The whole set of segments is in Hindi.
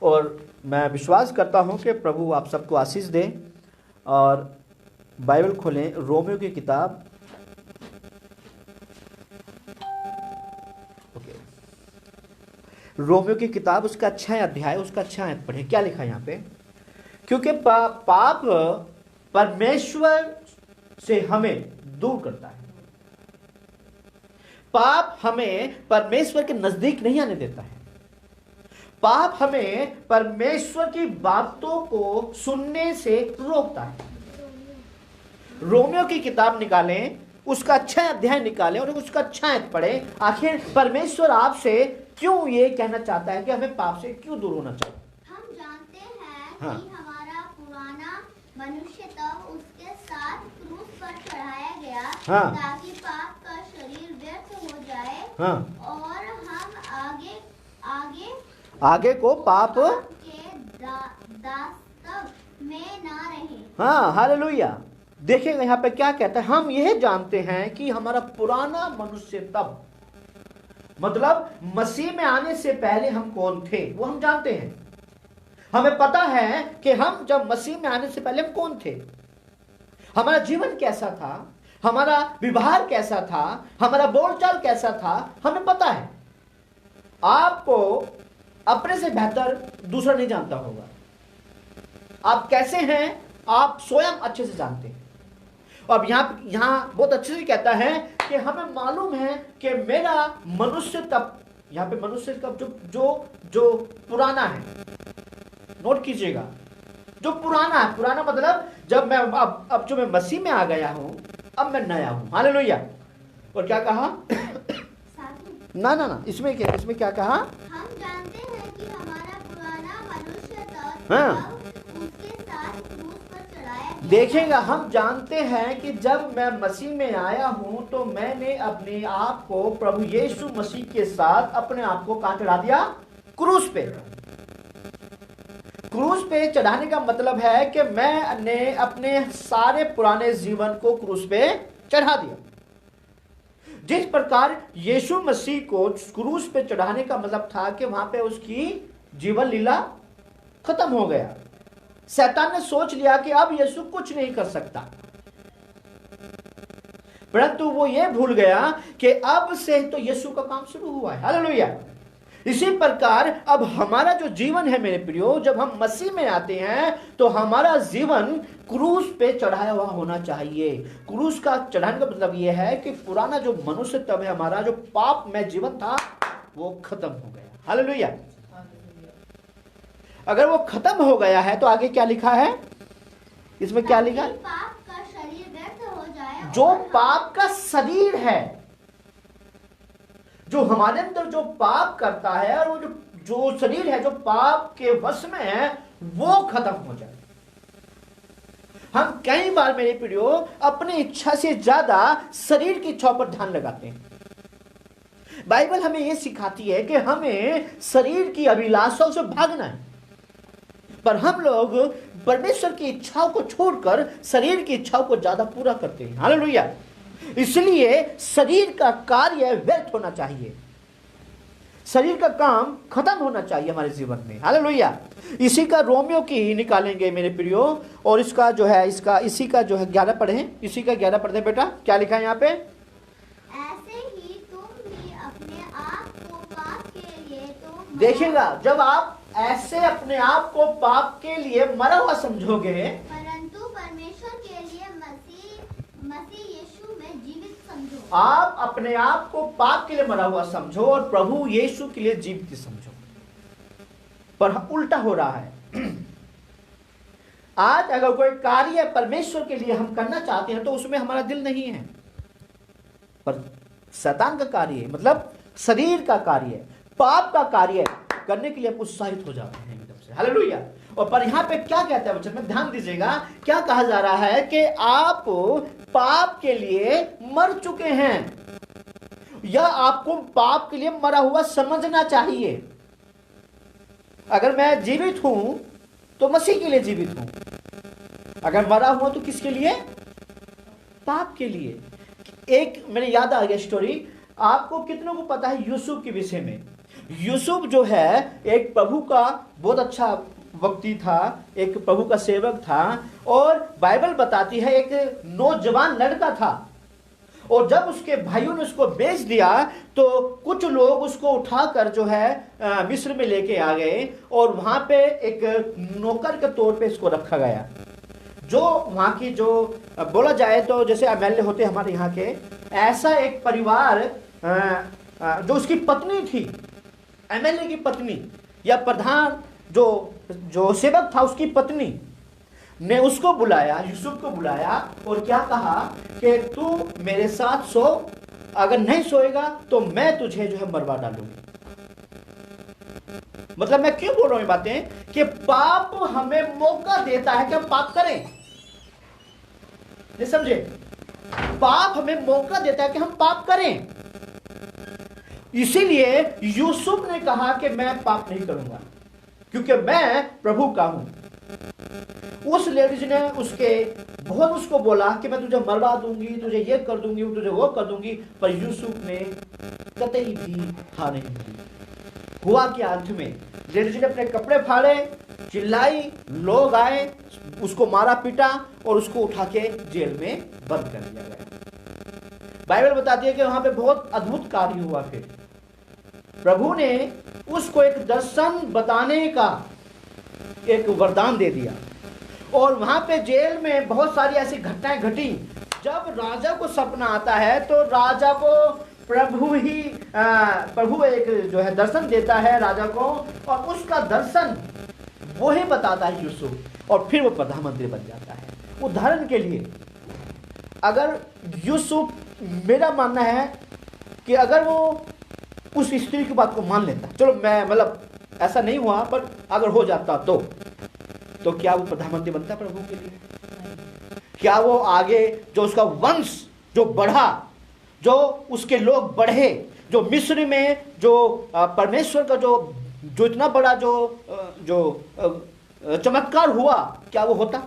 और मैं विश्वास करता हूं कि प्रभु आप सबको आशीष दें। और बाइबल खोलें, रोमियो की किताब, रोमियो की किताब उसका 6 अध्याय, उसका 6 आयत पढ़े। क्या लिखा है यहाँ पे? क्योंकि पाप परमेश्वर से हमें दूर करता है। पाप हमें परमेश्वर के नजदीक नहीं आने देता है। पाप हमें परमेश्वर की बातों को सुनने से रोकता है। रोमियो की किताब निकालें, उसका 6 अध्याय निकालें और उसका 6 आयत पढ़े। आखिर परमेश्वर आपसे क्यों ये कहना चाहता है कि हमें पाप से क्यों दूर होना चाहिए? हम जानते हैं हाँ। कि हमारा पुराना मनुष्य तब उसके साथ क्रूस पर चढ़ाया गया, हाँ। ताकि पाप का शरीर व्यर्थ हो जाए, हाँ। और हम आगे को पाप के दासत्व में ना रहें। हाँ, हालेलुया। देखिएगा यहाँ पे क्या कहता है, हम यह जानते हैं कि हमारा पुराना मनुष्य तब, मतलब मसीह में आने से पहले हम कौन थे वो हम जानते हैं। हमें पता है कि हम जब मसीह में आने से पहले हम कौन थे, हमारा जीवन कैसा था, हमारा व्यवहार कैसा था, हमारा बोलचाल कैसा था, हमें पता है। आपको अपने से बेहतर दूसरा नहीं जानता होगा। आप कैसे हैं आप स्वयं अच्छे से जानते हैं। अब यहाँ बहुत अच्छे से कहता है कि हमें मालूम है कि मेरा मनुष्य तब, यहाँ पे मनुष्य का जो पुराना है, नोट कीजिएगा, जो पुराना है, पुराना मतलब जब मैं अब जो मैं मसीह में आ गया हूं, अब मैं नया हूं। हालेलुया। और क्या कहा? ना इसमें क्या कहा? हम जानते हैं कि हमारा पुराना मनुष्य तब हाँ। उसके साथ क्रूस पर चढ़ाया गया। देखिएगा, हम जानते हैं कि जब मैं मसीह में आया हूं तो मैंने अपने आप को प्रभु यीशु मसीह के साथ अपने आप को कहां चढ़ा दिया? क्रूस पे। क्रूस पे चढ़ाने का मतलब है कि मैंने अपने सारे पुराने जीवन को क्रूस पे चढ़ा दिया। जिस प्रकार यीशु मसीह को क्रूस पे चढ़ाने का मतलब था कि वहां पे उसकी जीवन लीला खत्म हो गया। शैतान ने सोच लिया कि अब यीशु कुछ नहीं कर सकता, परंतु वो ये भूल गया कि अब से तो यीशु का काम शुरू हुआ है। हालेलुया। इसी प्रकार अब हमारा जो जीवन है मेरे प्रियो, जब हम मसीह में आते हैं तो हमारा जीवन क्रूस पे चढ़ाया हुआ होना चाहिए। क्रूस का चढ़ाने का मतलब यह है कि पुराना जो मनुष्य तब है, हमारा जो पाप में जीवन था, वो खत्म हो गया। हालेलुया। अगर वो खत्म हो गया है तो आगे क्या लिखा है? इसमें क्या लिखा है? पाप का शरीर व्यर्थ हो जाए। जो पाप का शरीर है, जो हमारे अंदर जो पाप करता है, और वो जो शरीर है जो पाप के वश में है, वो खत्म हो जाए। हम कई बार मेरे प्रियो अपनी इच्छा से ज्यादा शरीर की इच्छाओं पर ध्यान लगाते हैं। बाइबल हमें यह सिखाती है कि हमें शरीर की अभिलाषाओं से भागना है, पर हम लोग परमेश्वर की इच्छाओं को छोड़कर शरीर की इच्छाओं को ज्यादा पूरा करते हैं। हालेलुया। इसलिए शरीर का कार्य व्यर्थ होना चाहिए, शरीर का काम खत्म होना चाहिए हमारे जीवन में। हालेलुया। इसी का रोमियो की निकालेंगे मेरे प्रियो, और इसका जो है इसी का जो है 11 पढ़े, इसी का 11 पढ़े बेटा। क्या लिखा है यहाँ पे? ऐसे ही तुम भी अपने आप को पाप के लिए तो देखिएगा, जब आप ऐसे अपने आप को पाप के लिए मरा हुआ समझोगे, परंतु परमेश्वर के लिए मसीह यीशु में जीवित समझो। आप अपने आप को पाप के लिए मरा हुआ समझो और प्रभु यीशु के लिए जीवित समझो, पर उल्टा हो रहा है। आज अगर कोई कार्य परमेश्वर के लिए हम करना चाहते हैं तो उसमें हमारा दिल नहीं है, पर शैतान का कार्य, मतलब शरीर का कार्य, पाप का कार्य करने के लिए आप उत्साहित हो जाते हैं एकदम से। हालेलुया। और पर यहाँ पे क्या कहता है बच्चों में, ध्यान दीजिएगा, क्या कहा जा रहा है कि आप पाप के लिए मर चुके हैं, या आपको पाप के लिए मरा हुआ समझना चाहिए। अगर मैं जीवित हूं तो मसीह के लिए जीवित हूं, अगर मरा हुआ तो किसके लिए? पाप के लिए। एक मेरे याद आ गया स्टोरी, आपको कितनों को पता है यूसुफ के विषय में? यूसुफ जो है एक प्रभु का बहुत अच्छा व्यक्ति था, एक प्रभु का सेवक था, और बाइबल बताती है एक नौजवान लड़का था। और जब उसके भाइयों ने उसको बेच दिया तो कुछ लोग उसको उठाकर जो है मिस्र में लेके आ गए, और वहां पे एक नौकर के तौर पे इसको रखा गया। जो वहां की जो बोला जाए तो जैसे एमएलए होते हमारे यहाँ के, ऐसा एक परिवार जो उसकी पत्नी थी, एमएलए की पत्नी या प्रधान जो सेवक था उसकी पत्नी ने उसको बुलाया, यूसुफ को बुलाया, और क्या कहा कि तू मेरे साथ सो, अगर नहीं सोएगा तो मैं तुझे जो है मरवा डालूंगी। मतलब मैं क्यों बोल रहा हूं ये बातें कि पाप हमें मौका देता है कि हम पाप करें। ये समझे, पाप हमें मौका देता है कि हम पाप करें। इसीलिए यूसुफ ने कहा कि मैं पाप नहीं करूंगा क्योंकि मैं प्रभु का हूं। उस लेडीज ने बहुत उसको बोला कि मैं तुझे मरवा दूंगी, तुझे ये कर दूंगी, तुझे वो कर दूंगी, पर यूसुफ ने कतई भी हार नहीं दी। हुआ कि अंत में लेडीज ने अपने कपड़े फाड़े, चिल्लाई, लोग आए, उसको मारा पीटा और उसको उठा के जेल में बंद कर दिया गया। बाइबल बताती है कि वहां पे बहुत अद्भुत कार्य हुआ। फिर प्रभु ने उसको एक दर्शन बताने का एक वरदान दे दिया, और वहां पे जेल में बहुत सारी ऐसी घटनाएं घटी। जब राजा को सपना आता है तो राजा को प्रभु एक जो है दर्शन देता है राजा को, और उसका दर्शन वो ही बताता है यूसुफ, और फिर वो प्रधानमंत्री बन जाता है। उदाहरण के लिए अगर यूसुफ, मेरा मानना है कि अगर वो उस स्त्री की बात को मान लेता, चलो मैं मतलब ऐसा नहीं हुआ, पर अगर हो जाता तो क्या वो प्रधानमंत्री बनता प्रभु के लिए? क्या वो आगे जो उसका वंश जो बढ़ा, जो उसके लोग बढ़े, जो मिस्र में जो परमेश्वर का जो इतना बड़ा जो चमत्कार हुआ, क्या वो होता?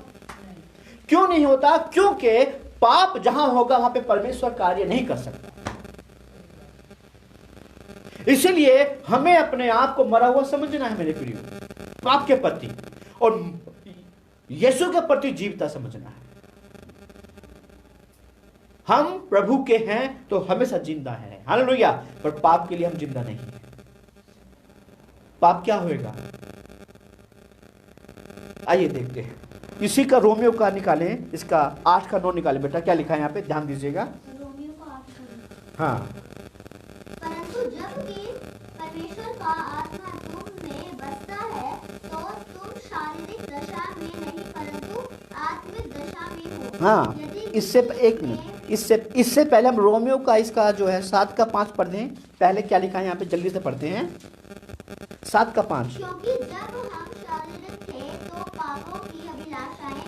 क्यों नहीं होता? क्योंकि पाप जहां होगा वहां पे परमेश्वर कार्य नहीं कर सकता। इसलिए हमें अपने आप को मरा हुआ समझना है मेरे प्रियो, पाप के प्रति, और यीशु के प्रति जीवता समझना है। हम प्रभु के हैं तो हमेशा जिंदा है, हालेलुया। पर पाप के लिए हम जिंदा नहीं है। पाप क्या होएगा? आइए देखते हैं। इसी का रोमियो का निकालें, इसका 8 का 9 निकालें। बेटा क्या लिखा है यहाँ पे, ध्यान दीजिएगा। रोमियो का 8 हाँ, परंतु जबकि परमेश्वर का आत्मा तुम में बसता है तो तुम शारीरिक दशा में नहीं परंतु आत्मिक दशा में हो। हाँ, इससे एक मिनट, इससे पहले हम रोमियो का इसका जो है 7 का 5 पढ़ दें। पहले क्या लिखा है यहाँ पे, जल्दी से पढ़ते हैं। 7 का 5। क्योंकि जब हम शारीरिक थे तो पापों की अभिलाषाएं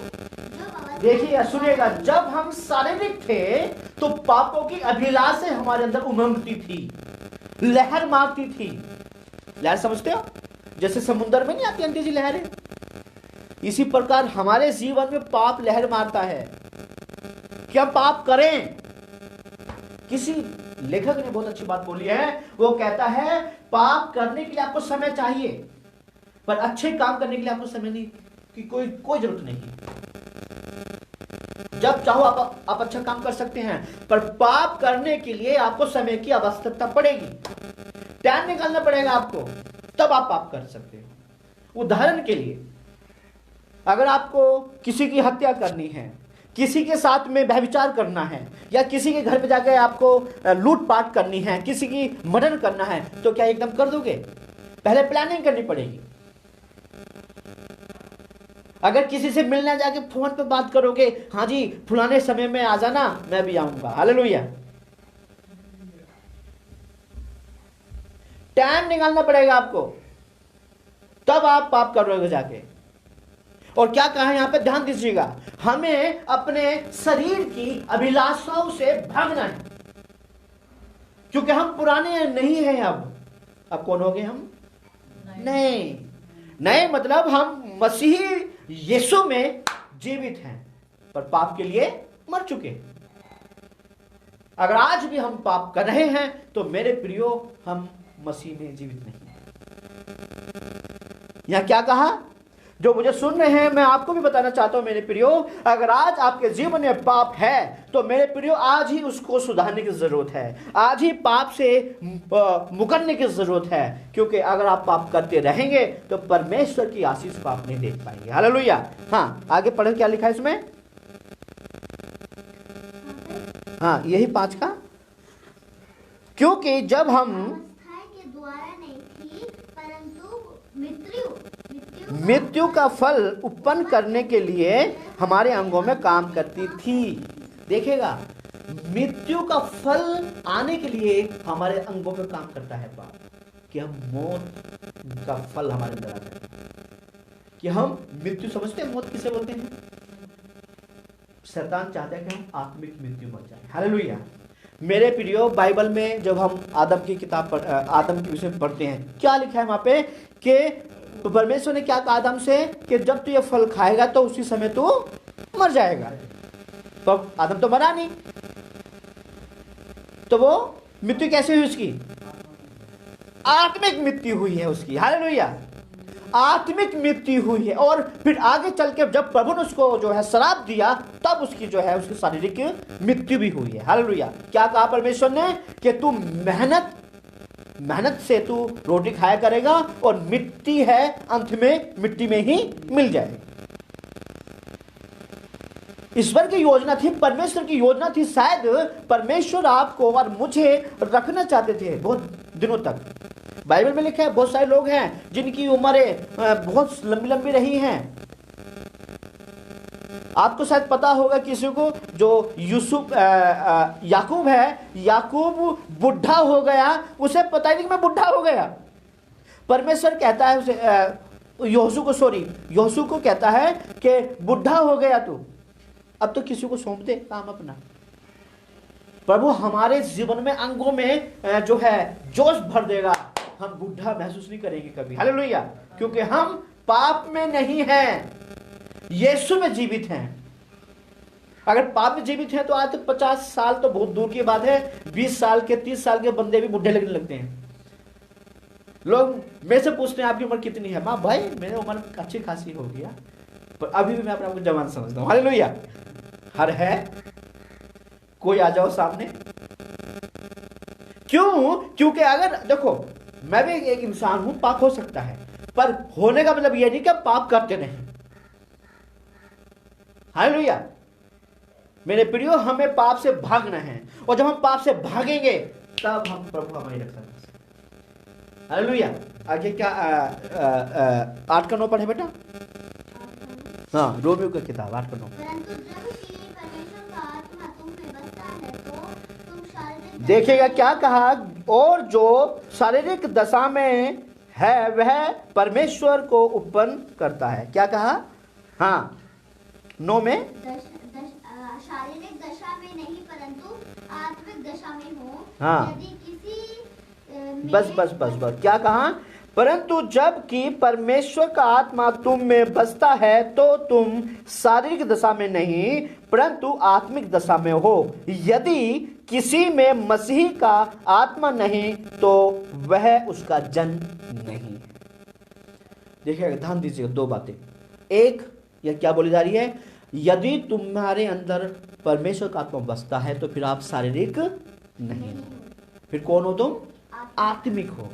जो अवस्था, देखिए सुनिएगा, जब हम शारीरिक थे तो पापों की अभिलाषाएं हमारे अंदर उमंगती थी, लहर मारती थी। लहर समझते हो, जैसे समुद्र में नहीं आती अंधी सी लहरें, इसी प्रकार हमारे जीवन में पाप लहर मारता है कि हम पाप करें। किसी लेखक ने बहुत अच्छी बात बोली है, वो कहता है पाप करने के लिए आपको समय चाहिए, पर अच्छे काम करने के लिए आपको समय नहीं की कोई जरूरत नहीं। जब चाहो आप अच्छा काम कर सकते हैं, पर पाप करने के लिए आपको समय की आवश्यकता पड़ेगी, टाइम निकालना पड़ेगा आपको, तब आप पाप कर सकते हो। उदाहरण के लिए, अगर आपको किसी की हत्या करनी है, किसी के साथ में व्यभिचार करना है, या किसी के घर में जाकर आपको लूटपाट करनी है, किसी की मर्डर करना है, तो क्या एकदम कर दोगे? पहले प्लानिंग करनी पड़ेगी। अगर किसी से मिलने जाके फोन पे बात करोगे, हाँ जी फलाने समय में आ जाना, मैं भी आऊंगा, हालेलुया। टाइम निकालना पड़ेगा आपको, तब आप पाप करोगे जाके। और क्या कहा यहां पे, ध्यान दीजिएगा, हमें अपने शरीर की अभिलाषाओं से भागना है, क्योंकि हम पुराने नहीं हैं। अब कौन हो गए हम? नए मतलब हम मसीह यीशु में जीवित हैं, पर पाप के लिए मर चुके। अगर आज भी हम पाप कर रहे हैं तो मेरे प्रियो, हम मसीह में जीवित नहीं है। यह क्या कहा? जो मुझे सुन रहे हैं, मैं आपको भी बताना चाहता हूं मेरे प्रियो, अगर आज आपके जीवन में पाप है तो मेरे प्रियो आज ही उसको सुधारने की जरूरत है, आज ही पाप से मुकरने की जरूरत है, क्योंकि अगर आप पाप करते रहेंगे तो परमेश्वर की आशीष को आप नहीं देख पाएंगे। हालेलुया। हाँ, आगे पढ़ो क्या लिखा है इसमें। हाँ, यही 5 का, क्योंकि जब हम अवस्थाएं के द्वारा नहीं थी, परंतु मृत्यु का फल उत्पन्न करने के लिए हमारे अंगों में काम करती थी। देखेगा, मृत्यु का फल आने के लिए हमारे अंगों में काम करता है पाप, कि हम मौत का फल हमारे अंदर आता है। कि हम मृत्यु समझते हैं, मौत किसे बोलते हैं? शैतान चाहता है कि हम आत्मिक मृत्यु मर जाए। हालेलुया। मेरे प्रियो, बाइबल में जब हम आदम की किताब आदम के विषय में पढ़ते हैं, क्या लिखा है वहां पे कि तो परमेश्वर ने क्या कहा आदम से कि जब तू ये फल खाएगा तो उसी समय तू मर जाएगा। तो आदम तो मरा नहीं, तो वो मृत्यु कैसे हुई उसकी? आत्मिक मृत्यु हुई है उसकी। हालेलुया। आत्मिक मृत्यु हुई है। और फिर आगे चल के जब प्रभु ने उसको जो है श्राप दिया, तब उसकी जो है उसकी शारीरिक मृत्यु भी हुई है। हालेलुया। क्या कहा परमेश्वर ने कि तू मेहनत से तू रोटी खाया करेगा और मिट्टी है, अंत में मिट्टी में ही मिल जाएगी। ईश्वर की योजना थी, परमेश्वर की योजना थी। शायद परमेश्वर आपको और मुझे रखना चाहते थे बहुत दिनों तक। बाइबल में लिखा है बहुत सारे लोग हैं जिनकी उम्रें बहुत लंबी लंबी रही हैं। आपको शायद पता होगा किसी को, जो याकूब है, याकूब बुढ़ा हो गया, उसे पता ही नहीं कि मैं बुढ़ा हो गया। परमेश्वर कहता है उसे यहोशू को कहता है कि बुढ़ा हो गया तू, अब तो किसी को सौंप दे काम अपना। प्रभु हमारे जीवन में अंगों में जो है जोश भर देगा, हम बुढ़ा महसूस नहीं करेंगे कभी। हालेलुया। क्योंकि हम पाप में नहीं हैं, यीशु में जीवित हैं। अगर पाप में जीवित हैं तो आज तक 50 साल तो बहुत दूर की बात है, 20 साल के 30 साल के बंदे भी बुढ़े लगने लगते हैं। लोग मेरे से पूछते हैं आपकी उम्र कितनी है? माँ भाई मेरी उम्र अच्छी खासी हो गया, पर अभी भी मैं अपने आपको जवान समझता हूँ। हालेलुया। हर है कोई आ जाओ सामने। क्यों? क्योंकि अगर देखो, मैं भी एक इंसान हूं, पाप हो सकता है, पर होने का मतलब यह नहीं कि पाप करते नहीं। हालेलुया। मेरे प्रियो, हमें पाप से भागना है, और जब हम पाप से भागेंगे तब हम प्रभु हमारी रक्षा कर सकते। हालेलुया। आगे क्या 8 का 9 पढ़े बेटा। हाँ, रोमियो की किताब 8 का 9। परंतु जब कि परमेश्वर का आत्मा तुम में बसता है तो तुम शारीरिक देखिएगा क्या कहा, और जो शारीरिक दशा में है वह परमेश्वर को उत्पन्न करता है। क्या कहा? हाँ, 9 में शारीरिक दशा में नहीं परंतु आत्मिक दशा में हो। हाँ। यदि किसी बस क्या कहा? परंतु जब कि परमेश्वर का आत्मा तुम में बसता है तो तुम शारीरिक दशा में नहीं परंतु आत्मिक दशा में हो। यदि किसी में मसीह का आत्मा नहीं तो वह उसका जन नहीं। देखिए, ध्यान दीजिएगा 2 बातें। एक, यह क्या बोली जा रही है? यदि तुम्हारे अंदर परमेश्वर का आत्मा बसता है तो फिर आप शारीरिक नहीं हो, फिर कौन हो तुम? आत्मिक हो।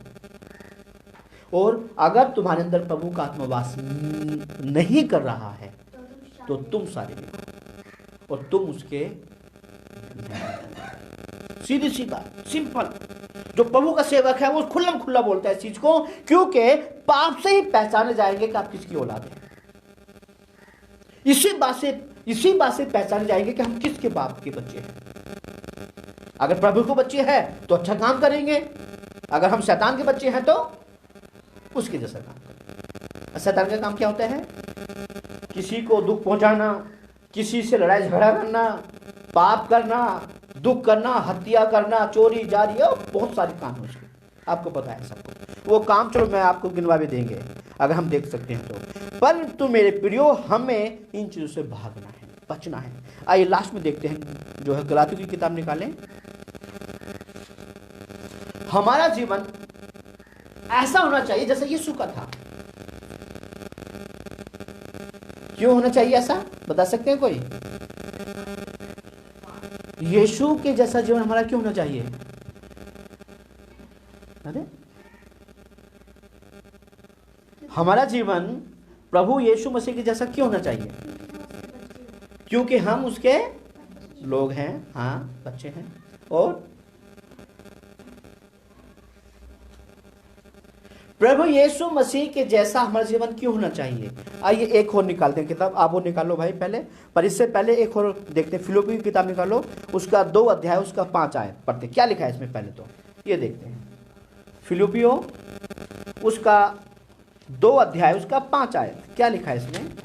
और अगर तुम्हारे अंदर प्रभु का आत्मा वास नहीं कर रहा है तो तुम शारीरिक हो और तुम उसके। सीधी सी बात, सिंपल। जो प्रभु का सेवक है वो खुल्लम खुल्ला बोलता है इस चीज को, क्योंकि पाप से ही पहचाने जाएंगे कि आप किसकी औलाद हैं। इसी बात से पहचाने जाएंगे कि हम किसके बाप के बच्चे हैं। अगर प्रभु के बच्चे हैं तो अच्छा काम करेंगे, अगर हम शैतान के बच्चे हैं तो उसके जैसा काम करेंगे। शैतान का काम क्या होता है? किसी को दुख पहुंचाना, किसी से लड़ाई झगड़ा करना, पाप करना, दुख करना, हत्या करना, चोरी जारी, बहुत सारे काम है उसके, आपको पता है सबको। वो काम चलो मैं आपको गिनवा भी देंगे अगर हम देख सकते हैं तो। परंतु मेरे प्रियो, हमें इन चीजों से भागना है, बचना है। आइए लास्ट में देखते हैं, जो है गलातियों की किताब निकालें। हमारा जीवन ऐसा होना चाहिए जैसा यीशु का था। क्यों होना चाहिए ऐसा, बता सकते हैं कोई? यीशु के जैसा जीवन हमारा क्यों होना चाहिए? अरे हमारा जीवन प्रभु यीशु मसीह के जैसा क्यों होना चाहिए? क्योंकि हम उसके लोग हैं, हाँ बच्चे हैं। और प्रभु यीशु मसीह के जैसा हमारा जीवन क्यों होना चाहिए? आइए एक और निकालते हैं किताब, आप वो निकालो भाई पहले, पर इससे पहले एक और देखते हैं। फिलिप्पी की किताब निकालो, उसका 2 अध्याय उसका 5 आयत पढ़ते, क्या लिखा है इसमें पहले तो ये देखते हैं। फिलिप्पियों उसका 2 अध्याय उसका 5 आयत, क्या लिखा है इसमें?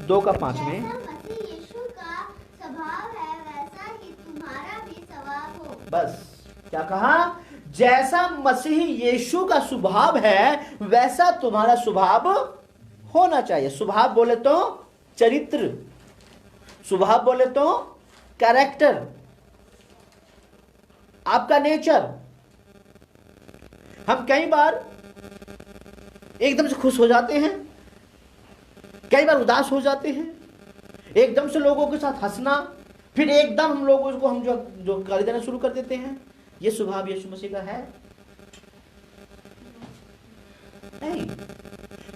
2 का 5 में, जैसा मसीह यीशु का स्वभाव है वैसा ही तुम्हारा भी स्वभाव हो। बस क्या कहा? जैसा मसीह यीशु का स्वभाव है वैसा तुम्हारा स्वभाव होना चाहिए। स्वभाव बोले तो चरित्र, स्वभाव बोले तो कैरेक्टर, आपका नेचर। हम कई बार एकदम से खुश हो जाते हैं, कई बार उदास हो जाते हैं, एकदम से लोगों के साथ हंसना, फिर एकदम हम लोगों को हम जो गाली देना शुरू कर देते हैं। ये स्वभाव यीशु मसीह का है? नहीं।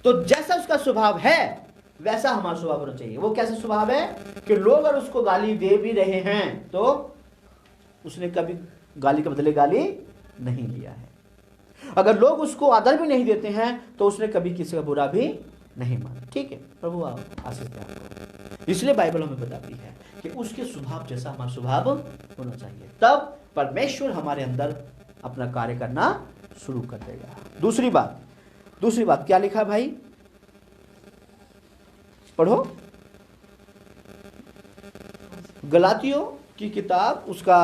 तो जैसा उसका स्वभाव है वैसा हमारा स्वभाव होना चाहिए। वो कैसा स्वभाव है कि लोग अगर उसको गाली दे भी रहे हैं तो उसने कभी गाली के बदले गाली नहीं दिया है। अगर लोग उसको आदर भी नहीं देते हैं तो उसने कभी किसी का बुरा भी नहीं माना। ठीक है, प्रभु आशीष दे आपको। इसलिए बाइबल हमें बताती है कि उसके स्वभाव जैसा हमारा स्वभाव होना चाहिए, तब परमेश्वर हमारे अंदर अपना कार्य करना शुरू कर देगा। दूसरी बात क्या लिखा भाई, पढ़ो। गलातियों की किताब उसका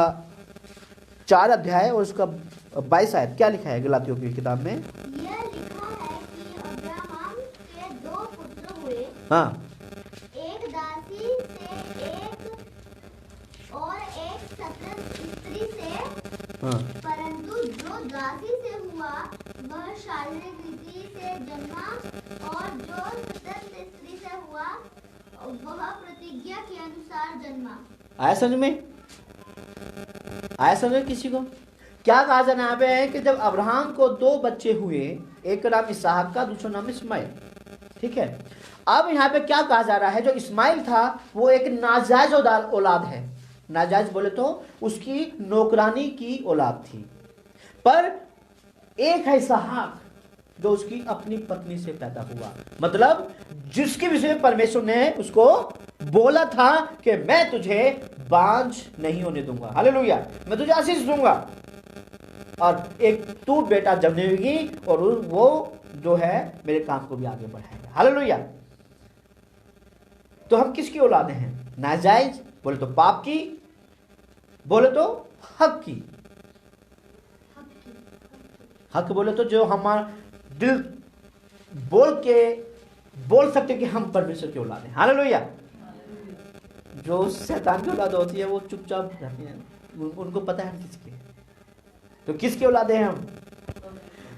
4 अध्याय और उसका 22 आयत, क्या लिखा है गलातियों की किताब में? यह लिखा है कि अब्राहम के 2 पुत्र हुए, हाँ, एक दासी से और एक स्वतंत्र स्त्री से। हाँ, परंतु जो दासी से हुआ वह शारीरिक रीति से जन्मा, और जो स्वतंत्र स्त्री से हुआ वह प्रतिज्ञा के अनुसार जन्मा। आया समझ में? आया समझ में किसी को? क्या कहा जाना यहाँ पे है कि जब अब्राहम को 2 बच्चे हुए, एक का नाम इसहाक का, दूसरा नाम इस्माइल। ठीक है, अब यहाँ पे क्या कहा जा रहा है? जो इस्माइल था वो एक नाजायज औलाद है। नाजायज बोले तो उसकी नौकरानी की औलाद थी। पर एक है इसहाक जो उसकी अपनी पत्नी से पैदा हुआ, मतलब जिसके विषय में परमेश्वर ने उसको बोला था कि मैं तुझे बांझ नहीं होने दूंगा, हालेलुया, मैं तुझे आशीष दूंगा और एक तू बेटा जन्मेगी और वो जो है मेरे काम को भी आगे बढ़ाएगा, हालेलुया। तो हम किसकी औलाद हैं? नाजायज बोले तो पाप की, बोले तो हक की। हक बोले तो जो हमारा दिल बोल सकते कि हम परमेश्वर की औलाद हैं, हालेलुया। जो शैतान की औलाद होती है वो चुपचाप रहती है, उनको पता है किसके। तो किसकी औलादे हैं हम?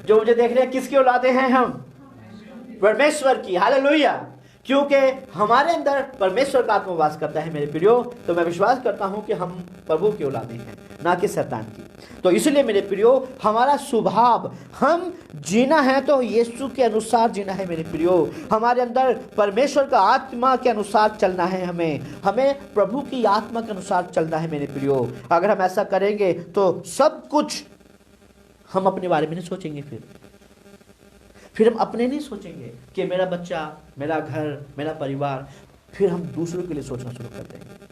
जो मुझे देख रहे हैं, किसकी औलादे हैं हम? परमेश्वर की, हालेलुया। क्योंकि हमारे अंदर परमेश्वर का आत्मा वास करता है मेरे प्रियो। तो मैं विश्वास करता हूं कि हम प्रभु की औलादे हैं, ना कि शैतान की। तो इसलिए मेरे प्रियो, हमारा स्वभाव, हम जीना है तो यीशु के अनुसार जीना है मेरे प्रियो। हमारे अंदर परमेश्वर का आत्मा के अनुसार चलना है, हमें प्रभु की आत्मा के अनुसार चलना है मेरे प्रियो। अगर हम ऐसा करेंगे तो सब कुछ हम अपने बारे में नहीं सोचेंगे, फिर हम अपने नहीं सोचेंगे कि मेरा बच्चा, मेरा घर, मेरा परिवार, फिर हम दूसरों के लिए सोचना शुरू कर देंगे।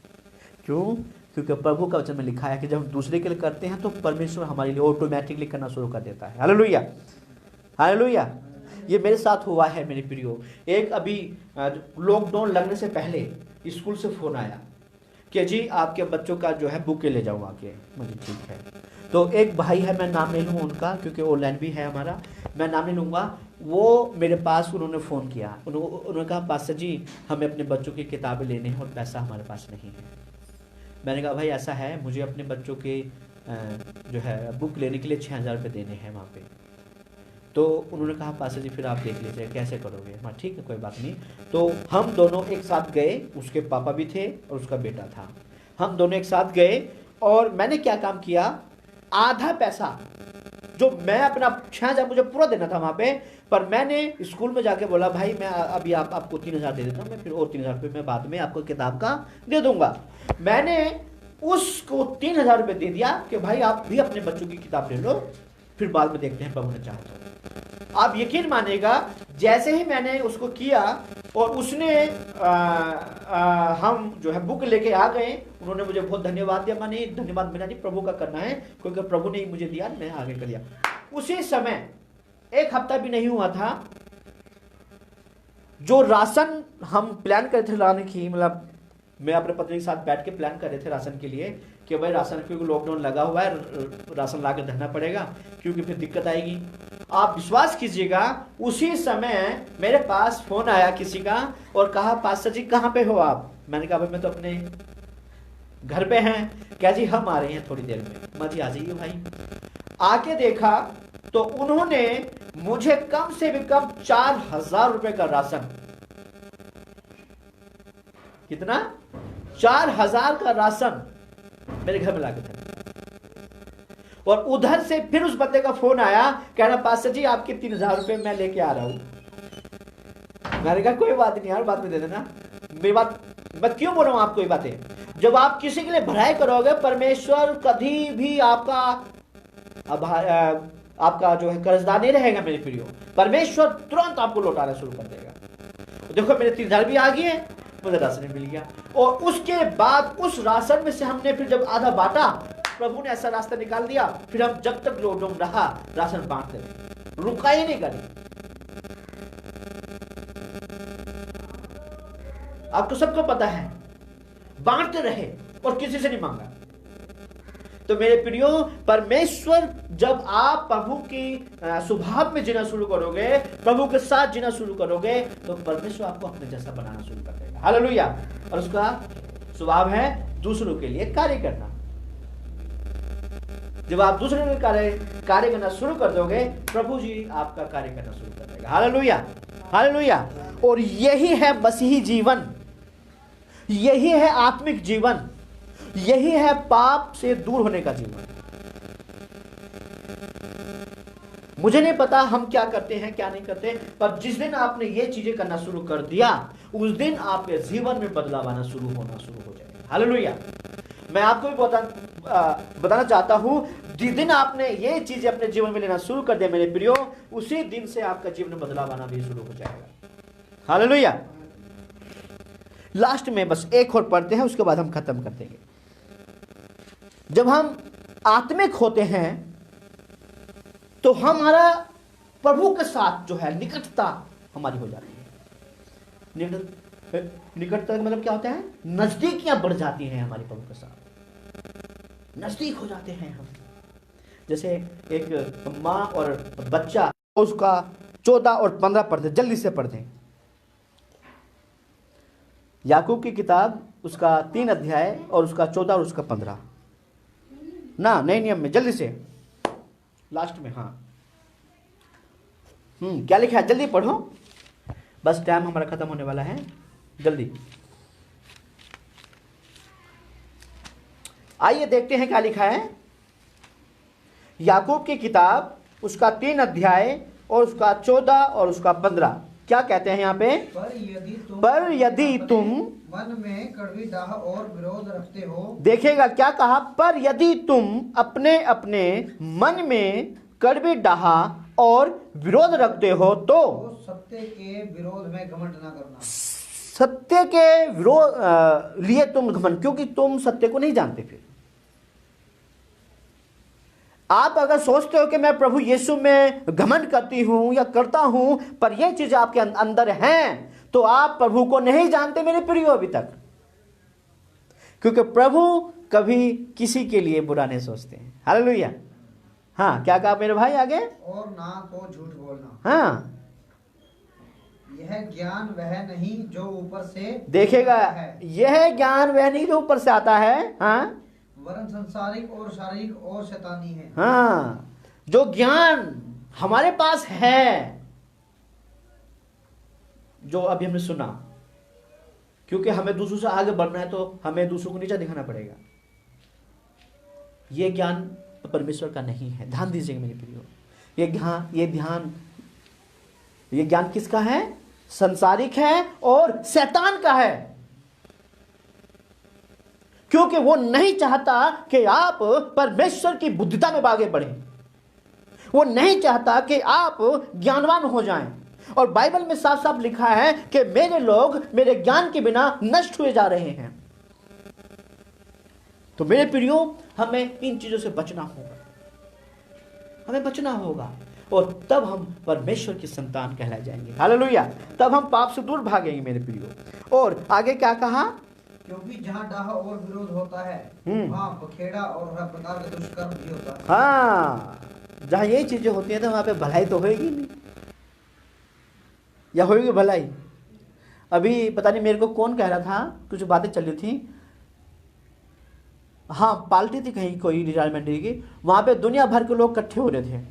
क्यों? क्योंकि प्रभु का वचन में लिखा है कि जब हम दूसरे के लिए करते हैं तो परमेश्वर हमारे लिए ऑटोमेटिकली करना शुरू कर देता है, हालेलुया, हालेलुया। ये मेरे साथ हुआ है मेरे प्रियो। एक अभी लॉकडाउन लगने से पहले स्कूल से फ़ोन आया कि जी आपके बच्चों का जो है बुक ले जाऊँ आके। मुझे ठीक है। तो एक भाई है, मैं नाम नहीं लूँगा उनका क्योंकि ऑनलाइन भी है हमारा, मैं नाम नहीं लूँगा। वो मेरे पास उन्होंने फ़ोन किया, उन्होंने कहा पास्टर जी हमें अपने बच्चों की किताबें लेने हैं और पैसा हमारे पास नहीं है। मैंने कहा भाई ऐसा है, मुझे अपने बच्चों के जो है बुक लेने के लिए 6,000 रुपये देने हैं वहाँ पे। तो उन्होंने कहा पास्टर जी फिर आप देख लीजिए कैसे करोगे। हाँ ठीक है कोई बात नहीं। तो हम दोनों एक साथ गए, उसके पापा भी थे और उसका बेटा था, हम दोनों एक साथ गए और मैंने क्या काम किया, आधा पैसा जो मैं अपना 6,000 मुझे पूरा देना था वहाँ पे, पर मैंने स्कूल में जाके बोला भाई मैं अभी आपको 3,000 दे देता हूँ, मैं फिर और 3,000 रुपये मैं बाद में आपको किताब का दे दूंगा। मैंने उसको 3,000 रुपये दे दिया कि भाई आप भी अपने बच्चों की किताब ले लो, फिर बाद में देखते हैं प्रभु ने चाहा तो। आप यकीन मानेगा जैसे ही मैंने उसको किया और उसने हम जो है बुक लेके आ गए, उन्होंने मुझे बहुत धन्यवाद दिया। मैंने धन्यवाद मेरा नहीं, प्रभु का करना है, क्योंकि प्रभु ने ही मुझे दिया, मैं आगे कर दिया। उसी समय एक हफ्ता भी नहीं हुआ था, जो राशन हम प्लान करे थे लाने की, मतलब मैं अपने पत्नी के साथ बैठ के प्लान कर रहे थे राशन के लिए कि भाई राशन, क्योंकि लॉकडाउन लगा हुआ है, राशन ला के धरना पड़ेगा क्योंकि फिर दिक्कत आएगी। आप विश्वास कीजिएगा उसी समय मेरे पास फोन आया किसी का और कहा पास्टर जी कहाँ पे हो आप? मैंने कहा भाई मैं तो अपने घर पे हैं। क्या जी हम आ रहे हैं थोड़ी देर में। मैं जी आ जाइए भाई। आके देखा तो उन्होंने मुझे कम से भी कम 4,000 रुपए का राशन, कितना, 4,000 का राशन मेरे घर में लाके था। और उधर से फिर उस बंदे का फोन आया, कह रहा पास्टर जी आपके 3,000 रुपए मैं लेके आ रहा हूं। मैंने कहा कोई बात नहीं यार, बाद में दे देना। मेरी बात मैं क्यों बोल रहा हूं आपको ये बातें? जब आप किसी के लिए भलाई करोगे, परमेश्वर कभी भी आपका जो है कर्जदार नहीं रहेगा मेरे प्रियो। परमेश्वर तुरंत आपको लौटाना शुरू कर देगा। देखो मेरे 3,000 भी आ गए, मुझे राशन मिल गया। और उसके बाद उस राशन में से हमने फिर जब आधा बांटा, प्रभु ने ऐसा रास्ता निकाल दिया, फिर हम जब तक लॉकडाउन रहा राशन बांटते रहे, रुका ही नहीं करी। आपको सबको पता है, बांटते रहे और किसी से नहीं मांगा। तो मेरे प्रियो, परमेश्वर जब आप प्रभु की स्वभाव में जीना शुरू करोगे, प्रभु के साथ जीना शुरू करोगे, तो परमेश्वर आपको अपने जैसा बनाना शुरू कर देगा। हालेलुया। और उसका स्वभाव है दूसरों के लिए कार्य करना। जब आप दूसरों के कार्य करना शुरू कर दोगे, प्रभु जी आपका कार्य करना शुरू कर देगा। Hallelujah, hallelujah. और यही है मसीही जीवन, यही है आत्मिक जीवन, यही है पाप से दूर होने का जीवन। मुझे नहीं पता हम क्या करते हैं क्या नहीं करते, पर जिस दिन आपने ये चीजें करना शुरू कर दिया, उस दिन आपके जीवन में बदलाव आना शुरू हो जाएगा। हालेलुया। मैं आपको भी बताना चाहता हूं, जिस दिन आपने ये चीजें अपने जीवन में लेना शुरू कर दिया मेरे प्रियो, उसी दिन से आपका जीवन में बदलाव आना भी शुरू हो जाएगा। हालेलुया। लास्ट में बस एक और पढ़ते हैं, उसके बाद हम खत्म कर देंगे। जब हम आत्मिक होते हैं तो हमारा प्रभु के साथ जो है निकटता हमारी हो जाती है। निकटता मतलब क्या होता है? नजदीकियां बढ़ जाती हैं हमारे प्रभु के साथ, नजदीक हो जाते हैं हम। जैसे एक माँ और बच्चा, उसका 14 और 15 पढ़ते, जल्दी से पढ़ते। याकूब की किताब उसका 3 अध्याय और उसका 14 और उसका 15 ना, नए नियम में जल्दी से लास्ट में। हाँ क्या लिखा है? जल्दी पढ़ो, बस टाइम हमारा खत्म होने वाला है, जल्दी आइए देखते हैं क्या लिखा है। याकूब की किताब उसका 3 अध्याय और उसका 14 और उसका 15 क्या कहते हैं यहाँ पे? पर यदि तुम मन में कड़वी डाह और विरोध रखते हो। देखेगा क्या कहा? पर यदि तुम अपने अपने मन में कड़वी डाह और विरोध रखते हो तो सत्य के विरोध में घमंड ना करना। सत्य के विरोध लिए तुम घमंड, क्योंकि तुम सत्य को नहीं जानते। फिर आप अगर सोचते हो कि मैं प्रभु यीशु में घमंड करती हूं या करता हूं, पर यह चीज आपके अंदर हैं, तो आप प्रभु को नहीं जानते मेरे प्रियो अभी तक। क्योंकि प्रभु कभी किसी के लिए बुरा नहीं सोचते हैं। हालेलुया। हाँ क्या कहा मेरे भाई आगे? और ना तो झूठ बोलना। हाँ, यह ज्ञान वह नहीं जो ऊपर से देखेगा है। यह ज्ञान वह नहीं जो ऊपर से आता है, हाँ, वरन संसारिक और शारीरिक और शैतानी है। हाँ, जो ज्ञान हमारे पास है, जो अभी हमने सुना, क्योंकि हमें दूसरों से आगे बढ़ना है तो हमें दूसरों को नीचा दिखाना पड़ेगा। यह ज्ञान परमेश्वर का नहीं है। ध्यान दीजिएगा मेरे प्रियो, ये ज्ञान किसका है? संसारिक है और शैतान का है, क्योंकि वो नहीं चाहता कि आप परमेश्वर की बुद्धिता में आगे बढ़ें। वो नहीं चाहता कि आप ज्ञानवान हो जाएं। और बाइबल में साफ साफ लिखा है कि मेरे लोग मेरे ज्ञान के बिना नष्ट हुए जा रहे हैं। तो मेरे प्रियो, हमें इन चीजों से बचना होगा, हमें बचना होगा, और तब हम परमेश्वर की संतान कहलाए जाएंगे। हालेलुया। तब हम पाप से दूर भागेंगे मेरे प्रियो। और आगे क्या कहा? क्योंकि जहाँ डाह और विरोध होता है वहाँ बखेड़ा और हर प्रकार का दुष्कर्म भी होता है। हाँ, जहाँ ये चीजें होती हैं तो वहां पे भलाई तो होगी नहीं, या होगी भलाई? अभी पता नहीं मेरे को कौन कह रहा था, कुछ बातें चल रही थी, हाँ पार्टी थी कहीं कोई रिटायरमेंट की, वहां पे दुनिया भर के लोग इकट्ठे हो रहे थे।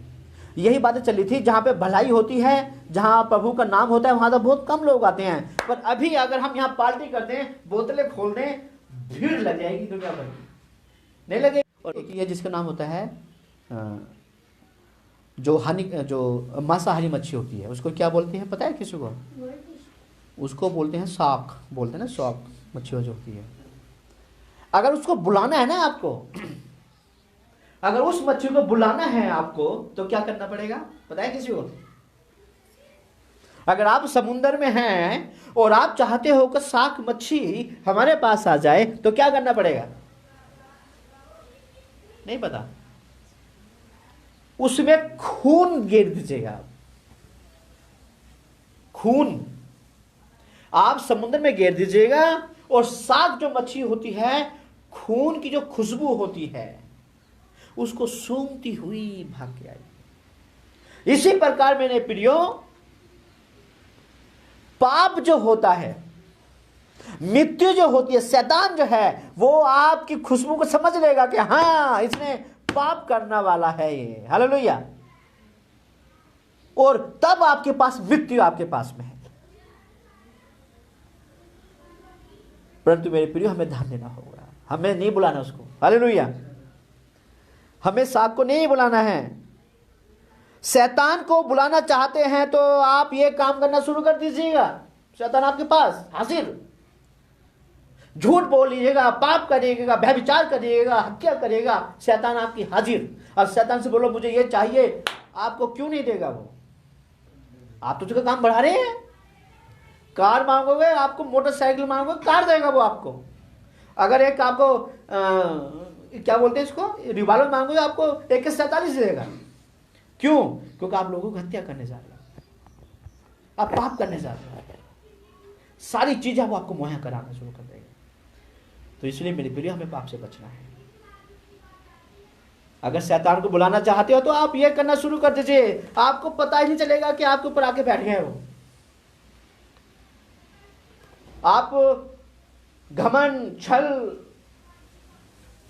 यही बातें चल रही थी, जहाँ पे भलाई होती है, जहाँ प्रभु का नाम होता है, वहां तो बहुत कम लोग आते हैं। पर अभी अगर हम यहाँ पार्टी करते हैं, बोतलें खोल दें, भीड़ लग जाएगी दुनिया भर की, नहीं लगेगी। और एक ये जिसका नाम होता है जो मांसाहारी मच्छी होती है, उसको क्या बोलते हैं पता है किसी को? उसको बोलते हैं शार्क, बोलते हैं ना, शार्क मच्छी जो होती है। अगर उसको बुलाना है ना आपको, अगर उस मच्छी को बुलाना है आपको, तो क्या करना पड़ेगा पता है किसी को? अगर आप समुद्र में हैं और आप चाहते हो कि शार्क मच्छी हमारे पास आ जाए, तो क्या करना पड़ेगा? नहीं पता? उसमें खून गिर दीजिएगा आप। खून आप समुद्र में गिर दीजिएगा, और शार्क जो मच्छी होती है, खून की जो खुशबू होती है उसको सूंघती हुई भाग के आई। इसी प्रकार मेरे प्रियो, पाप जो होता है, मृत्यु जो होती है, शैतान जो है, वो आपकी खुशबू को समझ लेगा कि हाँ इसने पाप करना वाला है ये। हालेलुया। और तब आपके पास मृत्यु आपके पास में है। परंतु मेरे प्रियो, हमें ध्यान देना होगा, हमें नहीं बुलाना उसको। हालेलुया। हमें शार्क को नहीं बुलाना है। शैतान को बुलाना चाहते हैं तो आप ये काम करना शुरू कर दीजिएगा। शैतान आपके पास हाजिर, झूठ बोल लीजिएगा, पाप करिएगा, व्यभिचार करिएगा, हत्या करिएगा, शैतान आपकी हाजिर। और शैतान से बोलो मुझे ये चाहिए, आपको क्यों नहीं देगा वो? आप तो उसका काम बढ़ा रहे हैं। कार मांगोगे, आपको मोटरसाइकिल मांगोगे, कार देगा वो आपको। अगर एक आपको क्या बोलते हैं इसको, रिवॉल्वर मांगोगे, आपको AK-47 देगा। क्यों? क्योंकि आप लोगों को हत्या करने जा रहे हैं, आप पाप करने जा रहे हैं, सारी चीजें वो आपको मुहैया कराना शुरू कर देगा। तो इसलिए मेरे प्रिय, हमें पाप से बचना है। अगर शैतान को बुलाना चाहते हो तो आप ये करना शुरू कर दीजिए, आपको पता ही नहीं चलेगा कि आपके ऊपर आके बैठ गए हो। आप घमंड, छल,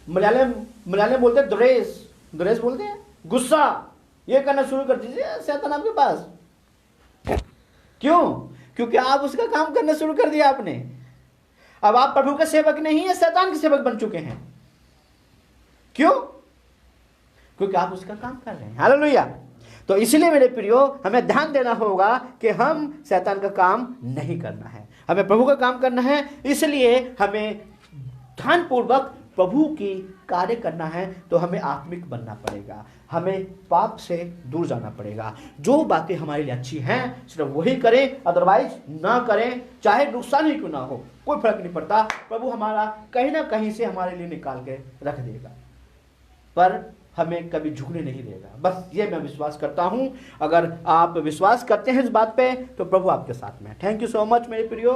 मलयालम बोलते हैं द्वेष बोलते हैं, गुस्सा, ये करना शुरू कर दीजिए, शैतान आपके पास। क्यों? क्योंकि आप उसका काम करना शुरू कर दिया आपने। अब आप प्रभु के सेवक नहीं है, शैतान के सेवक बन चुके हैं। क्यों? क्योंकि आप उसका काम कर रहे हैं। हालेलुया। तो इसलिए मेरे प्रियो, हमें ध्यान देना होगा कि हम शैतान का काम नहीं करना है, हमें प्रभु का काम करना है। इसलिए हमें ध्यानपूर्वक प्रभु की कार्य करना है। तो हमें आत्मिक बनना पड़ेगा, हमें पाप से दूर जाना पड़ेगा। जो बातें हमारे लिए अच्छी हैं सिर्फ वही करें, अदरवाइज ना करें, चाहे नुकसान ही क्यों ना हो, कोई फर्क नहीं पड़ता। प्रभु हमारा कहीं ना कहीं से हमारे लिए निकाल के रख देगा, पर हमें कभी झुकने नहीं देगा। बस ये मैं विश्वास करता हूं। अगर आप विश्वास करते हैं इस बात पे, तो प्रभु आपके साथ में है। थैंक यू सो मच मेरे प्रियो।